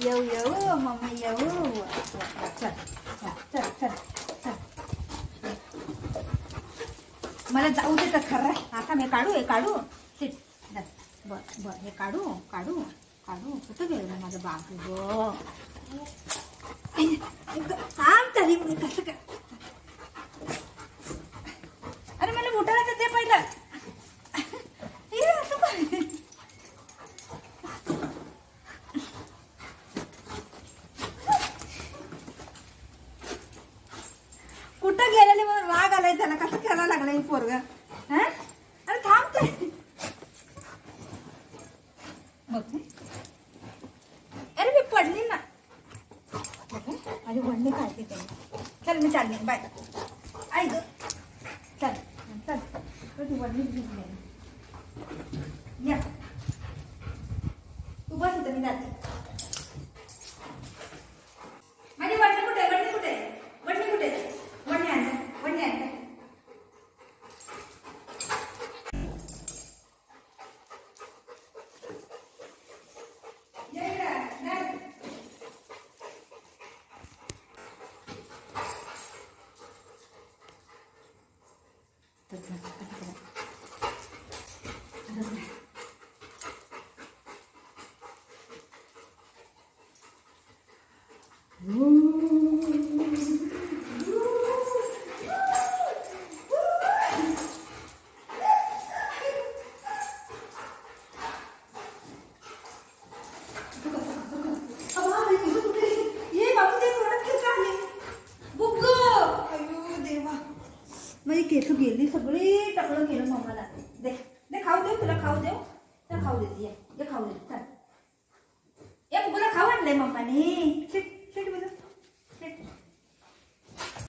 येऊ येऊ मम्मी येऊ. चल चल चल चल. मला जाऊ दे तर खरं. आता मी काढू हे काढू. बर बर हे काढू काढू काढू. कुठं गेलं माझं बाबू ग. थांब तरी मी कसं काय. अरे मला बुटाला तर दे पहिलं. कुठं गेलेले म्हणून राग आलाय त्याला. कसं करायला लागलाय पोरग. अरे थांब ते. अरे मी पडली ना. माझी वडणी काढते त्यांनी. चल मी चालली बाय. आई ग चल चल. तुझी वडणी घेतली या. तू बस इथं मी जाते. माझी वडणी कुठे वडणी कुठे वडणी कुठे. वडणी आण वडणी आण. माझी केस गेली सगळी. टकलं केलं मम्माला. दे दे खाऊ देऊ तुला. खाऊ देऊ तर खाऊ देते. ये खाऊ दे. चल. एक तुला खाऊ आणलंय मम्माने.